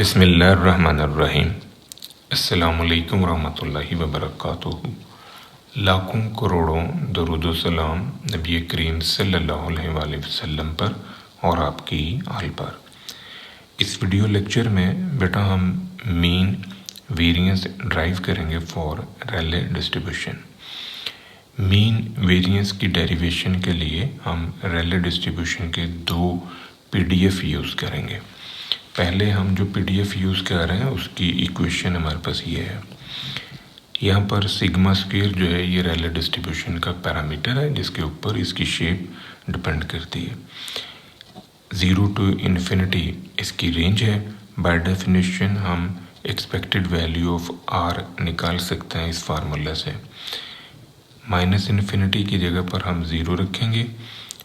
बिस्मिल्लाहिर्रहमानिर्रहीम। अस्सलामुअलैकुम रहमतुल्लाहि व बरकातुहू। लाखों करोड़ों दरूद व सलाम नबी करीम सल्लल्लाहु अलैहि वसल्लम पर और आपकी आल पर। इस वीडियो लेक्चर में बेटा हम मीन वेरिएंस ड्राइव करेंगे for Rayleigh distribution. Mean variance की डेरिवेशन के लिए हम रेले डिस्ट्रीब्यूशन के दो पीडीएफ यूज़ करेंगे। पहले हम जो पीडीएफ यूज़ कर रहे हैं उसकी इक्वेशन हमारे पास ये है। यहाँ पर सिग्मा स्क्वायर जो है ये रेले डिस्ट्रीब्यूशन का पैरामीटर है जिसके ऊपर इसकी शेप डिपेंड करती है। 0 to इन्फिनिटी इसकी रेंज है। बाय डेफिनेशन हम एक्सपेक्टेड वैल्यू ऑफ आर निकाल सकते हैं इस फार्मूला से। माइनस इन्फिनिटी की जगह पर हम 0 रखेंगे,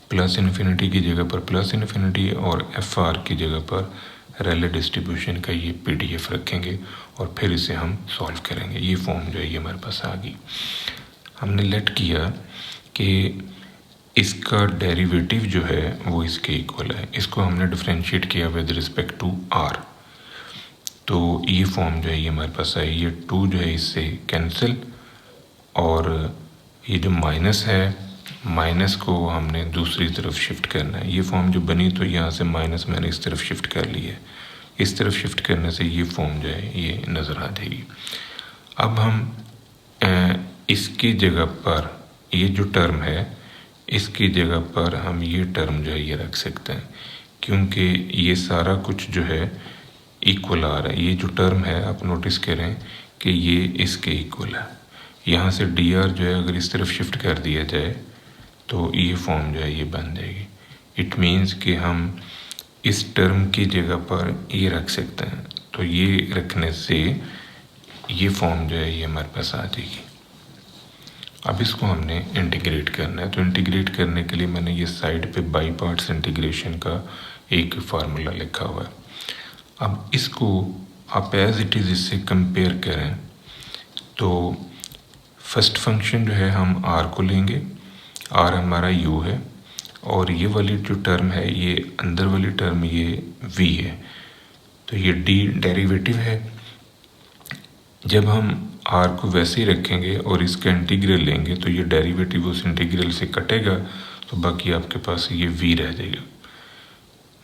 प्लस इन्फिनिटी की जगह पर प्लस इन्फिनिटी और एफ आर की जगह पर रेले डिस्ट्रीब्यूशन का ये पीडीएफ रखेंगे और फिर इसे हम सॉल्व करेंगे। ये फॉर्म जो है ये हमारे पास आ गई। हमने लेट किया कि इसका डेरिवेटिव जो है वो इसके इक्वल है। इसको हमने डिफरेंशिएट किया विद रिस्पेक्ट टू आर, तो ये फॉर्म जो है ये हमारे पास है। ये 2 जो है इससे कैंसिल और ये जो माइनस है माइनस को हमने दूसरी तरफ शिफ्ट करना है। ये फॉर्म जो बनी तो यहाँ से माइनस मैंने इस तरफ शिफ्ट कर ली है। इस तरफ शिफ्ट करने से ये फॉर्म जो है ये नज़र आ जाएगी। अब हम इसकी जगह पर ये जो टर्म है इसकी जगह पर हम ये टर्म जो है ये रख सकते हैं, क्योंकि ये सारा कुछ जो है इक्वल आ रहा है। ये जो टर्म है आप नोटिस करें कि ये इसके इक्वल है। यहाँ से डी आर जो है अगर इस तरफ शिफ्ट कर दिया जाए तो ये फॉर्म जो है ये बन जाएगी। इट मीन्स कि हम इस टर्म की जगह पर ये रख सकते हैं, तो ये रखने से ये फॉर्म जो है ये हमारे पास आ जाएगी। अब इसको हमने इंटीग्रेट करना है, तो इंटीग्रेट करने के लिए मैंने ये साइड पे बाई पार्ट्स इंटीग्रेशन का एक फार्मूला लिखा हुआ है। अब इसको आप एज इट इज़ इससे कंपेयर करें तो फर्स्ट फंक्शन जो है हम आर को लेंगे। आर हमारा यू है और ये वाली जो टर्म है ये अंदर वाली टर्म ये वी है, तो ये डी डेरिवेटिव है। जब हम आर को वैसे ही रखेंगे और इसका इंटीग्रल लेंगे तो ये डेरिवेटिव उस इंटीग्रल से कटेगा, तो बाकी आपके पास ये वी रह जाएगा।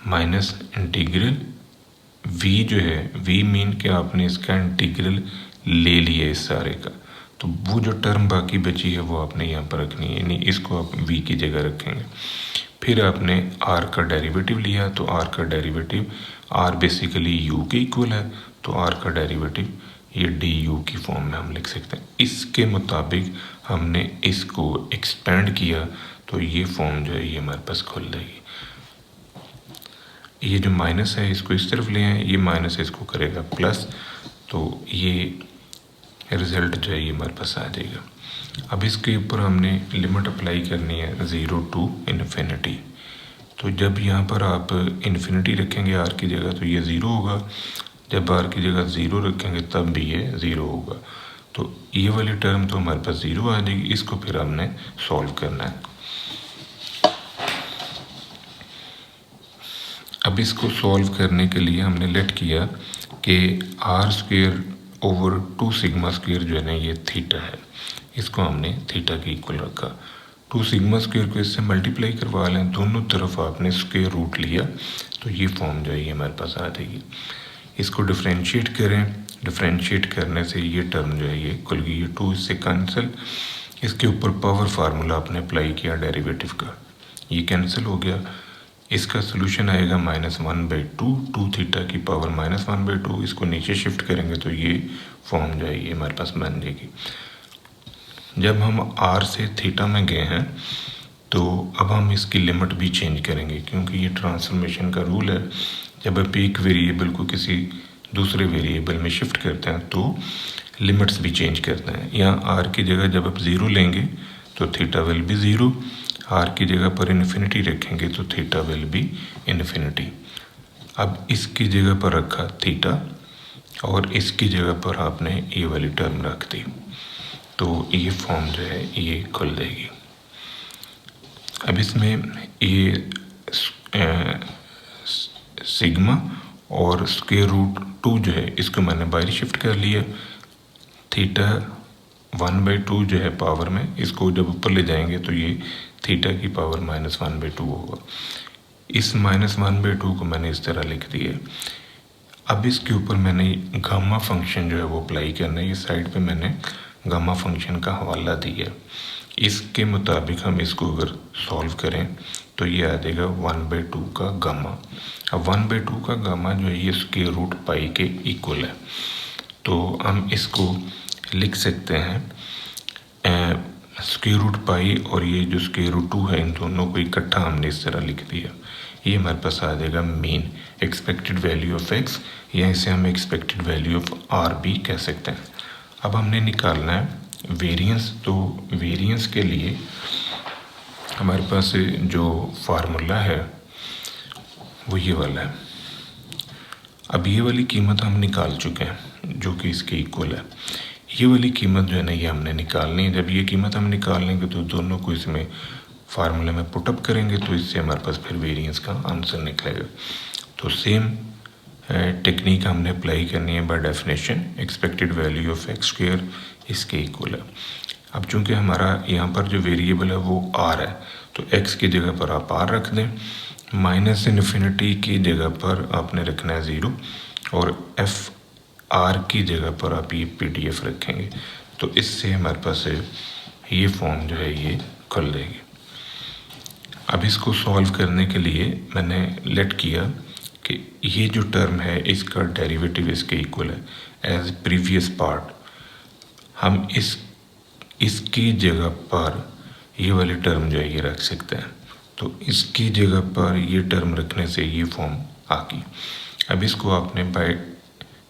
माइनस इंटीग्रल वी जो है वी मीन कि आपने इसका इंटीग्रल ले लिया इस सारे का, तो वो जो टर्म बाकी बची है वो आपने यहाँ पर रखनी है, यानी इसको आप v की जगह रखेंगे। फिर आपने r का डेरिवेटिव लिया, तो r का डेरिवेटिव r बेसिकली u के इक्वल है, तो r का डेरिवेटिव ये du की फॉर्म में हम लिख सकते हैं। इसके मुताबिक हमने इसको एक्सपेंड किया तो ये फॉर्म जो है ये हमारे पास खुल जाएगी। ये जो माइनस है इसको इस तरफ ले आए, ये माइनस इसको करेगा प्लस, तो ये रिज़ल्ट जो है ये हमारे पास आ जाएगा। अब इसके ऊपर हमने लिमिट अप्लाई करनी है 0 to इन्फिनिटी। तो जब यहाँ पर आप इन्फिनिटी रखेंगे आर की जगह तो ये 0 होगा, जब आर की जगह 0 रखेंगे तब भी ये 0 होगा। तो ये वाली टर्म तो हमारे पास 0 आ जाएगी। इसको फिर हमने सॉल्व करना है। अब इसको सॉल्व करने के लिए हमने लेट किया कि R square over 2 sigma square जो है ना ये थीटा है, इसको हमने थीटा के इक्वल रखा। 2 सिग्मा स्क्वायर को इससे मल्टीप्लाई करवा लें, दोनों तरफ आपने स्क्वायर रूट लिया, तो ये फॉर्म जो है ये हमारे पास आ जाएगी। इसको डिफरेंशिएट करें, डिफरेंशिएट करने से ये टर्म जो है ये खुल गई, ये 2 इससे कैंसिल। इसके ऊपर पावर फार्मूला आपने अप्लाई किया डेरिवेटिव का, ये कैंसिल हो गया। इसका सोल्यूशन आएगा -1/2, 2 थीटा की पावर -1/2। इसको नीचे शिफ्ट करेंगे तो ये फॉर्म जो है ये हमारे पास बन जाएगी। जब हम आर से थीटा में गए हैं तो अब हम इसकी लिमिट भी चेंज करेंगे, क्योंकि ये ट्रांसफॉर्मेशन का रूल है। जब आप एक वेरिएबल को किसी दूसरे वेरिएबल में शिफ्ट करते हैं तो लिमिट्स भी चेंज करते हैं। यहाँ आर की जगह जब आप 0 लेंगे तो थीटा विल भी 0, आर की जगह पर इन्फिनिटी रखेंगे तो थीटा विल बी इन्फिनिटी। अब इसकी जगह पर रखा थीटा और इसकी जगह पर आपने ये वाली टर्म रख दी, तो ये फॉर्म जो है ये खुल जाएगी। अब इसमें ये सिग्मा और स्क्वायर रूट 2 जो है इसको मैंने बाहर शिफ्ट कर लिया। थीटा 1/2 जो है पावर में, इसको जब ऊपर ले जाएंगे तो ये थीटा की पावर -1/2 होगा। इस -1/2 को मैंने इस तरह लिख दिया। अब इसके ऊपर मैंने गामा फंक्शन जो है वो अप्लाई करना है। ये साइड पे मैंने गामा फंक्शन का हवाला दिया। इसके मुताबिक हम इसको अगर सॉल्व करें तो ये आ जाएगा 1/2 का गामा। अब 1/2 का गामा जो है ये स्क्वायर रूट पाई के इक्वल है। तो हम इसको लिख सकते हैं स्क्वायर रूट पाई और ये जो स्क्वायर रूट 2 है, इन दोनों को इकट्ठा हमने इस तरह लिख दिया। ये हमारे पास आ जाएगा mean expected value of x, या इसे हम एक्सपेक्टेड वैल्यू ऑफ आर भी कह सकते हैं। अब हमने निकालना है वेरिएंस। तो वेरिएंस के लिए हमारे पास जो फार्मूला है वो ये वाला है। अब ये वाली कीमत हम निकाल चुके हैं जो कि इसके इक्वल है। ये वाली कीमत जो है ना ये हमने निकालनी है। जब ये कीमत हम निकाल लेंगे तो दोनों को इसमें फार्मूले में पुटअप करेंगे तो इससे हमारे पास फिर वेरिएंस का आंसर निकलेगा। तो सेम टेक्निक हमने अप्लाई करनी है by definition. Expected value of x square इसके इक्वल है। अब चूंकि हमारा यहाँ पर जो वेरिएबल है वो आर है, तो एक्स की जगह पर आप आर रख दें, -इन्फिनिटी की जगह पर आपने रखना है 0 और एफ आर की जगह पर आप ये PDF रखेंगे। तो इससे हमारे पास ये फॉर्म जो है ये खुल जाएगी। अब इसको सॉल्व करने के लिए मैंने लेट किया कि ये जो टर्म है इसका डेरिवेटिव इसके इक्वल है एज प्रीवियस पार्ट। हम इसकी जगह पर ये वाली टर्म जो है ये रख सकते हैं। तो इसकी जगह पर ये टर्म रखने से ये फॉर्म आ गई। अब इसको आपने bye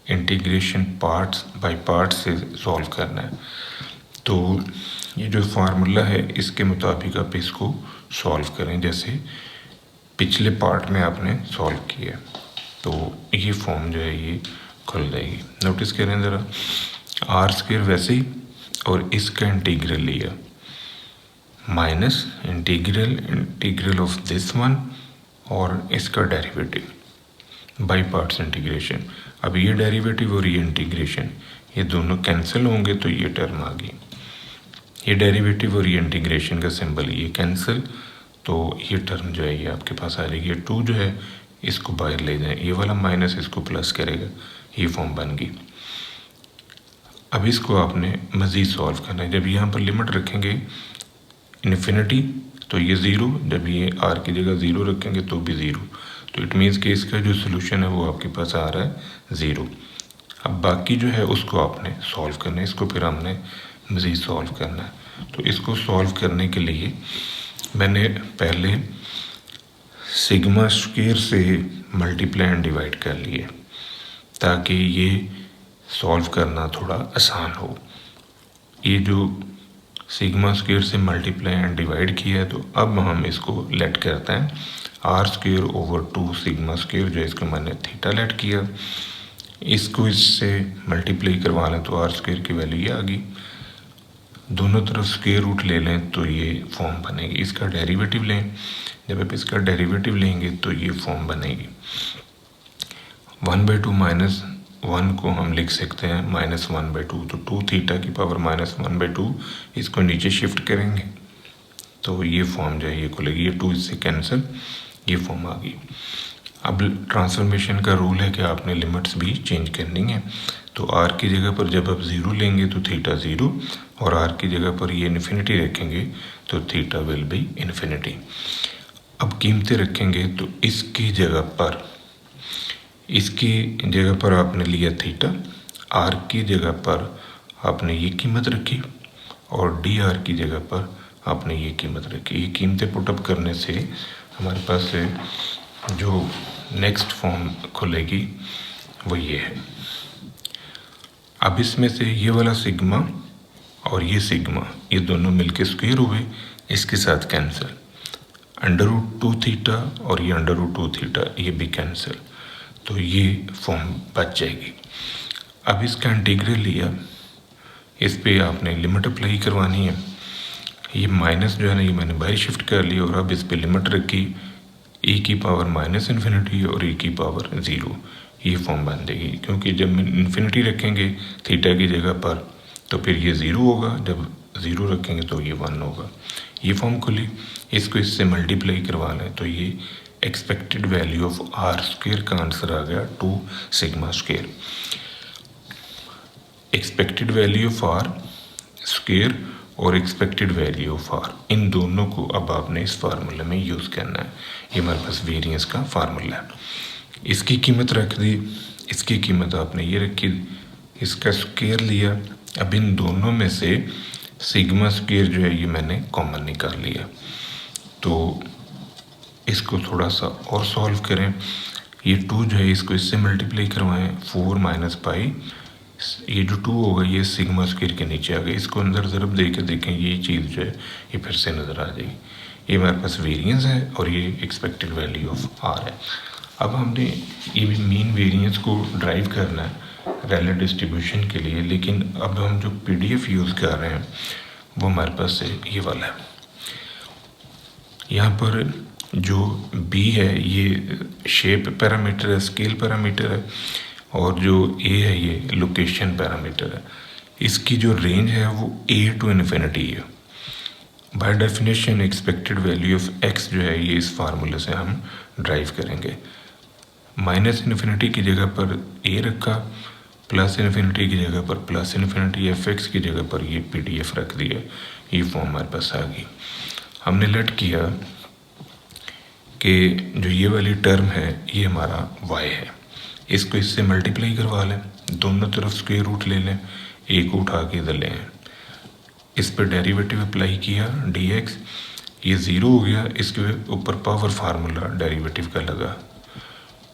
integration parts by parts से सॉल्व करना है। तो ये जो फार्मूला है इसके मुताबिक आप इसको सॉल्व करें जैसे पिछले पार्ट में आपने सॉल्व किया, तो ये फॉर्म जो है ये खुल जाएगी। नोटिस करें ज़रा, आर स्क्वायर वैसे ही और इसका इंटीग्रल लिया minus integral of this one और इसका डेरिवेटिव बाय पार्ट्स इंटीग्रेशन। अब ये डेरिवेटिव और ये इंटीग्रेशन ये दोनों कैंसिल होंगे तो ये टर्म आ गई। ये डेरिवेटिव और ये इंटीग्रेशन का सिंबल ये कैंसिल, तो ये टर्म जो है ये आपके पास आ जाएगी। 2 जो है इसको बाहर ले जाएं, ये वाला माइनस इसको प्लस करेगा, ये फॉर्म बन गई। अब इसको आपने मज़ीद सॉल्व करना है। जब यहाँ पर लिमिट रखेंगे इन्फिनिटी तो ये 0, जब ये आर की जगह 0 रखेंगे तो भी 0। तो इट मीन्स कि इसका जो सोल्यूशन है वो आपके पास आ रहा है 0। अब बाकी जो है उसको आपने सॉल्व करना है, इसको फिर हमने मज़ीद सॉल्व करना है। तो इसको सॉल्व करने के लिए मैंने पहले सिग्मा स्क्वायर से मल्टीप्लाई एंड डिवाइड कर लिए ताकि ये सॉल्व करना थोड़ा आसान हो। ये जो सिग्मा स्क्वायर से मल्टीप्लाई एंड डिवाइड किया है, तो अब हम इसको लेट करते हैं R square over 2 sigma square, जो इसको मैंने थीटा लेट किया। इसको इससे मल्टीप्लाई करवा लें तो आर स्क्वायर की वैल्यू ये आ गई। दोनों तरफ स्क्वायर रूट ले लें तो ये फॉर्म बनेगी। इसका डेरिवेटिव लें, जब आप इसका डेरिवेटिव लेंगे तो ये फॉर्म बनेगी। 1/2 -1 को हम लिख सकते हैं -1/2, तो 2 थीटा की पावर -1/2 इसको नीचे शिफ्ट करेंगे तो ये फॉर्म जो है ये खुलेगी। ये 2 इससे कैंसिल, ये फॉर्म आ गई। अब ट्रांसफॉर्मेशन का रूल है कि आपने लिमिट्स भी चेंज करनी है। तो आर की जगह पर जब आप 0 लेंगे तो थीटा 0, और आर की जगह पर ये इन्फिनिटी रखेंगे तो थीटा विल बी इन्फिनिटी। अब कीमतें रखेंगे तो इसकी जगह पर आपने लिया थीटा, आर की जगह पर आपने ये कीमत रखी और डी आर की जगह पर आपने ये कीमत रखी। ये कीमतें पुटअप करने से हमारे पास जो नेक्स्ट फॉर्म खुलेगी वो ये है। अब इसमें से ये वाला सिग्मा और ये सिग्मा ये दोनों मिलके स्क्वायर हुए, इसके साथ कैंसिल। √2 थीटा और ये √2 थीटा ये भी कैंसिल, तो ये फॉर्म बच जाएगी। अब इसका इंटीग्रल लिया, इस पे आपने लिमिट अप्लाई करवानी है। ये माइनस जो है ना ये मैंने बाहर शिफ्ट कर लिया और अब इस पे लिमिट रखी e की पावर -इन्फिनिटी और e की पावर 0। ये फॉर्म बन जाएगी, क्योंकि जब इन्फिनिटी रखेंगे थीटा की जगह पर तो फिर ये ज़ीरो होगा, जब ज़ीरो रखेंगे तो ये 1 होगा। ये फॉर्म खुली, इसको इससे मल्टीप्लाई करवा लें तो ये expected value of R square का आंसर आ गया 2 sigma square. Expected value of R square और एक्सपेक्टेड वैल्यू ऑफ आर, इन दोनों को अब आपने इस फार्मूले में यूज़ करना है। ये हमारे पास वेरिएंस का फार्मूला है। इसकी कीमत रख दी, इसकी कीमत आपने ये रखी, इसका स्क्वायर लिया। अब इन दोनों में से सिग्मा स्क्वायर जो है ये मैंने कॉमन निकाल लिया। तो इसको थोड़ा सा और सॉल्व करें। ये 2 जो है इसको इससे मल्टीप्लाई करवाएं, 4 माइनस पाई, ये जो 2 होगा ये सिग्मा स्क्वायर के नीचे आ गया। इसको अंदर ज़रब दे के देखें, ये चीज़ जो है ये फिर से नज़र आ जाएगी। ये हमारे पास वेरिएंस है और ये एक्सपेक्टेड वैल्यू ऑफ आर है। अब हमने ये भी मीन वेरिएंस को ड्राइव करना है रेलेटिव डिस्ट्रीब्यूशन के लिए, लेकिन अब हम जो PDF यूज़ कर रहे हैं वो हमारे पास ये वाला है। यहाँ पर जो B है ये शेप पैरामीटर है, स्केल पैरामीटर है, और जो A है ये लोकेशन पैरामीटर है। इसकी जो रेंज है वो A टू इन्फिनिटी है। By definition expected value of X जो है ये इस फार्मूले से हम ड्राइव करेंगे। माइनस इन्फिनिटी की जगह पर A रखा, प्लस इन्फिनिटी की जगह पर प्लस इन्फिनिटी, FX की जगह पर ये PDF रख दिया। ये फॉर्म हमारे पास आ गई। हमने लेट किया कि जो ये वाली टर्म है ये हमारा y है, इसको इससे मल्टीप्लाई करवा लें, दोनों तरफ स्क्वायर रूट ले लें, एक को उठा के इधर ले आए, इस पर डेरिवेटिव अप्लाई किया dx, ये 0 हो गया, इसके ऊपर पावर फार्मूला डेरिवेटिव का लगा,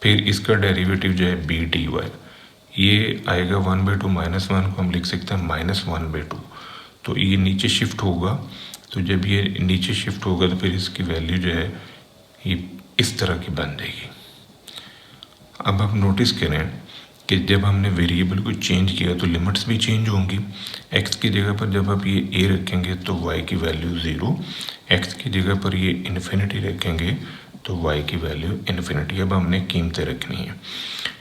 फिर इसका डेरिवेटिव जो है b dy, ये आएगा 1/2 -1 को हम लिख सकते हैं -1/2। तो ये नीचे शिफ्ट होगा, तो जब ये नीचे शिफ्ट होगा तो फिर इसकी वैल्यू जो है ये इस तरह की बन जाएगी। अब आप नोटिस करें कि जब हमने वेरिएबल को चेंज किया तो लिमिट्स भी चेंज होंगी। x की जगह पर जब आप ये a रखेंगे तो y की वैल्यू 0, x की जगह पर ये इन्फिनिटी रखेंगे तो y की वैल्यू इन्फिनिटी। अब हमने कीमतें रखनी है,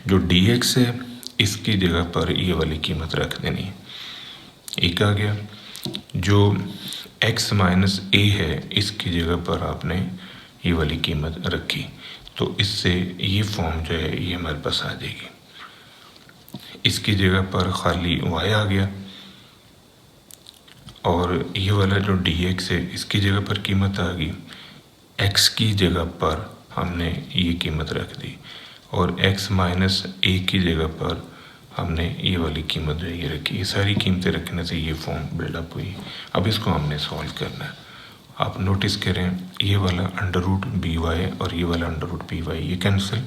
जो dx है इसकी जगह पर ये वाली कीमत रख देनी है, एक आ गया। जो x माइनस a है इसकी जगह पर आपने ये वाली कीमत रखी, तो इससे ये फॉर्म जो है ये हमारे पास आ जाएगी। इसकी जगह पर खाली y आ गया, और ये वाला जो dx है इसकी जगह पर कीमत आ गई, x की जगह पर हमने ये कीमत रख दी, और x माइनस a की जगह पर हमने ये वाली कीमत जो है ये रखी। ये सारी कीमतें रखने से ये फॉर्म बिल्डअप हुई। अब इसको हमने सॉल्व करना है। आप नोटिस करें ये वाला √by और ये वाला √by ये कैंसिल,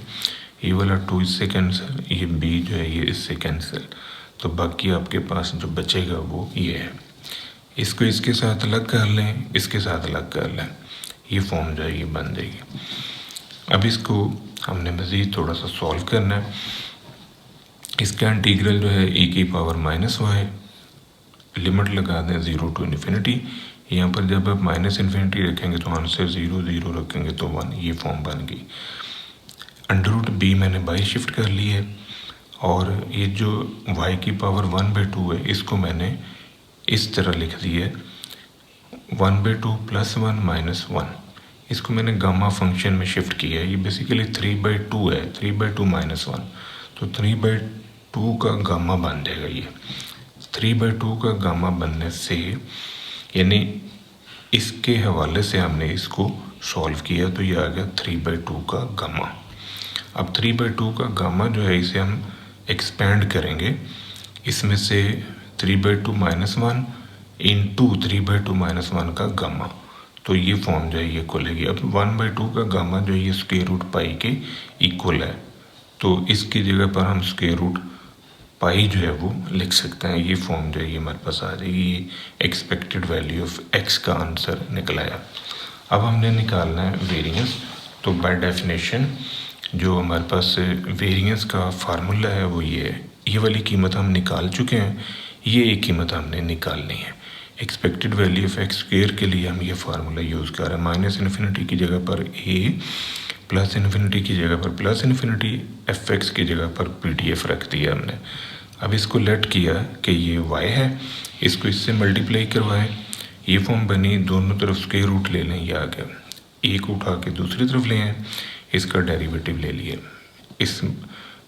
ये वाला 2 इससे कैंसिल, ये b जो है ये इससे कैंसिल, तो बाकी आपके पास जो बचेगा वो ये है। इसको इसके साथ अलग कर लें, इसके साथ अलग कर लें, ये फॉर्म जो है ये बन जाएगी। अब इसको हमने मज़ीद थोड़ा सा सॉल्व करना है। इसका इंटीग्रल जो है e⁻⁻y, लिमिट लगा दें 0 टू इन्फिनिटी। यहाँ पर जब आप माइनस इन्फिनिटी रखेंगे तो आंसर 0 0 रखेंगे तो 1, ये फॉर्म बन गई। √b मैंने बाई शिफ्ट कर ली है, और ये जो y की पावर 1/2 है इसको मैंने इस तरह लिख दिया है 1/2 + 1 - 1। इसको मैंने गामा फंक्शन में शिफ्ट किया है। ये बेसिकली 3/2 है, 3/2 - 1, तो 3/2 का गामा बन जाएगा। ये 3/2 का गामा बनने से यानी इसके हवाले से हमने इसको सॉल्व किया तो ये आ गया 3/2 का गामा। अब 3/2 का गामा जो है इसे हम एक्सपेंड करेंगे, इसमें से 3/2 - 1 इंटू 3/2 - 1 का गामा, तो ये फॉर्म जो है ये खुलेगी। अब 1/2 का गामा जो है ये स्क्वायर रूट पाई के इक्वल है, तो इसकी जगह पर हम स्क्वायर रूट पाई जो है वो लिख सकते हैं। ये फॉर्म जो है ये हमारे पास आ जाएगी। ये एक्सपेक्टेड वैल्यू ऑफ x का आंसर निकलाया। अब हमने निकालना है वेरिएंस, तो बाय डेफिनेशन जो हमारे पास वेरिएंस का फार्मूला है वो ये है। ये वाली कीमत हम निकाल चुके हैं, ये एक कीमत हमने निकालनी है। Expected value of x square के लिए हम ये फार्मूला यूज़ कर रहे हैं, माइनस इन्फिनिटी की जगह पर a प्लस इन्फिनिटी की जगह पर प्लस इन्फिनिटी, एफ एक्स की जगह पर पी टी एफ रख दिया हमने। अब इसको लेट किया कि ये y है, इसको इससे मल्टीप्लाई करवाएं, ये फॉर्म बनी, दोनों तरफ स्क्वायर रूट ले लें, ये आ गया। एक उठा के दूसरी तरफ ले आए, इसका डेरिवेटिव ले लिए, इस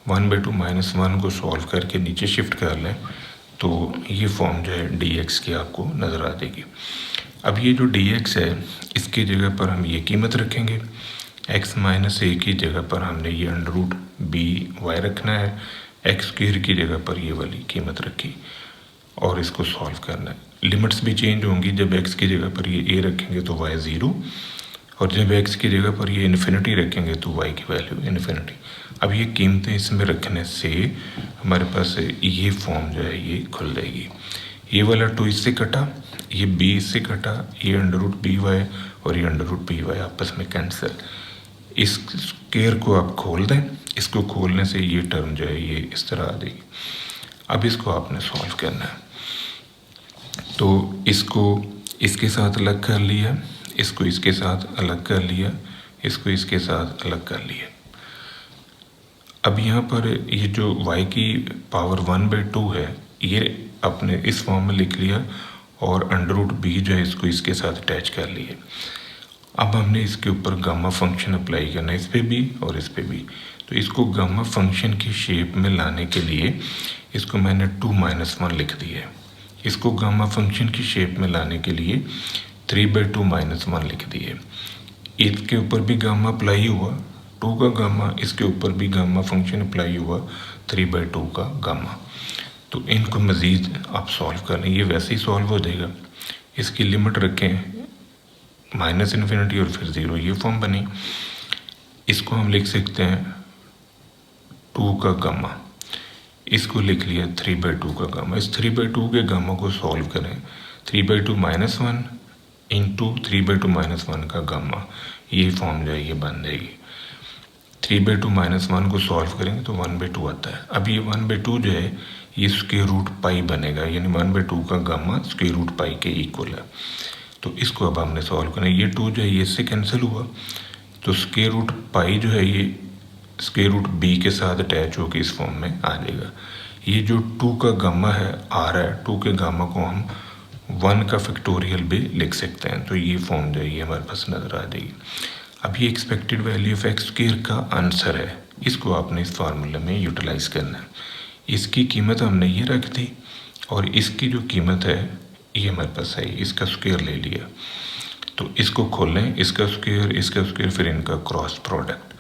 1/2 - 1 को सॉल्व करके नीचे शिफ्ट कर लें तो ये फॉर्म जो है dx की आपको नज़र आ जाएगी। अब ये जो dx है इसकी जगह पर हम ये कीमत रखेंगे, x - a की जगह पर हमने ये √by रखना है, एक्स स्क्वायर की जगह पर ये वाली कीमत रखी और इसको सॉल्व करना है। लिमिट्स भी चेंज होंगी, जब x की जगह पर ये a रखेंगे तो y 0, और जब x की जगह पर ये इन्फिनिटी रखेंगे तो y की वैल्यू इन्फिनिटी। अब ये कीमतें इसमें रखने से हमारे पास ये फॉर्म जो है ये खुल जाएगी। ये वाला 2 इससे कटा, ये b इससे कटा, ये √by और ये √by आपस में कैंसिल। इस स्क्वायर को आप खोल दें, इसको खोलने से ये टर्म जो है ये इस तरह आ जाएगी। अब इसको आपने सॉल्व करना है, तो इसको इसके साथ अलग कर लिया, इसको इसके साथ अलग कर लिया, इसको इसके साथ अलग कर लिया। अब यहाँ पर ये जो y की पावर 1/2 है ये अपने इस फॉर्म में लिख लिया और √b जो है इसको इसके साथ अटैच कर लिए। अब हमने इसके ऊपर गामा फंक्शन अप्लाई करना है, इस पे भी और इस पे भी। तो इसको गामा फंक्शन की शेप में लाने के लिए इसको मैंने 2 - 1 लिख दिया है। इसको गामा फंक्शन की शेप में लाने के लिए 3/2 - 1 लिख दिए। इसके ऊपर भी गामा अप्लाई हुआ, 2 का गामा, इसके ऊपर भी गामा फंक्शन अप्लाई हुआ 3/2 का गामा। तो इनको मज़ीद आप सॉल्व करें, ये वैसे ही सॉल्व हो जाएगा। इसकी लिमिट रखें -इन्फिनिटी और फिर 0, ये फॉर्म बनी। इसको हम लिख सकते हैं 2 का गामा, इसको लिख लिया 3/2 का गामा। इस 3/2 के गामा को सॉल्व करें, 3/2 - 1 इंटू 3/2 - 1 का गामा, ये फॉर्म जो है ये बन जाएगी। 3/2 - 1 को सॉल्व करेंगे तो 1/2 आता है। अब ये 1/2 जो है ये √π बनेगा, यानी 1/2 का गामा √π के इक्वल है। तो इसको अब हमने सॉल्व करना है। ये 2 जो है ये इससे कैंसिल हुआ, तो √π जो है ये √b के साथ अटैच होकर इस फॉर्म में आ जाएगा। ये जो 2 का गामा है आ रहा है, 2 के गामा को हम 1 का फैक्टोरियल भी लिख सकते हैं। तो ये फॉर्म जो है ये हमारे पास नज़र आ जाएगी। अब ये expected value of x square का आंसर है, इसको आपने इस फार्मूले में यूटिलाइज करना है। इसकी कीमत हमने ये रख दी और इसकी जो कीमत है ये हमारे पास है, इसका स्क्वायर ले लिया। तो इसको खोलें, इसका स्क्वायर फिर इनका क्रॉस प्रोडक्ट,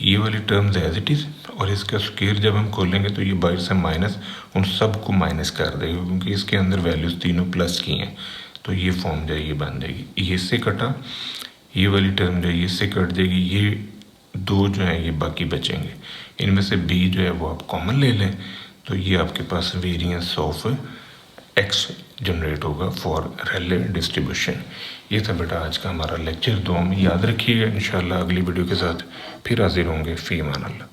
ये वाली टर्म्स एज इट इज़, और इसका स्क्वायर जब हम खोलेंगे तो ये बाहर से माइनस उन सब को माइनस कर देगा, क्योंकि इसके अंदर वैल्यूज़ तीनों प्लस की हैं। तो ये फॉर्म जो है ये बन जाएगी। ये इससे कटा, ये वाली टर्म जो है ये इससे कट जाएगी, ये 2 जो है ये बाकी बचेंगे। इनमें से b जो है वो आप कॉमन ले लें, तो ये आपके पास वेरिएंस ऑफ x जनरेट होगा फॉर रेले डिस्ट्रीब्यूशन। ये था बेटा आज का हमारा लेक्चर। दुआ में याद रखिएगा, इंशाल्लाह अगली वीडियो के साथ फिर हाजिर होंगे। फ़ी अमान अल्लाह।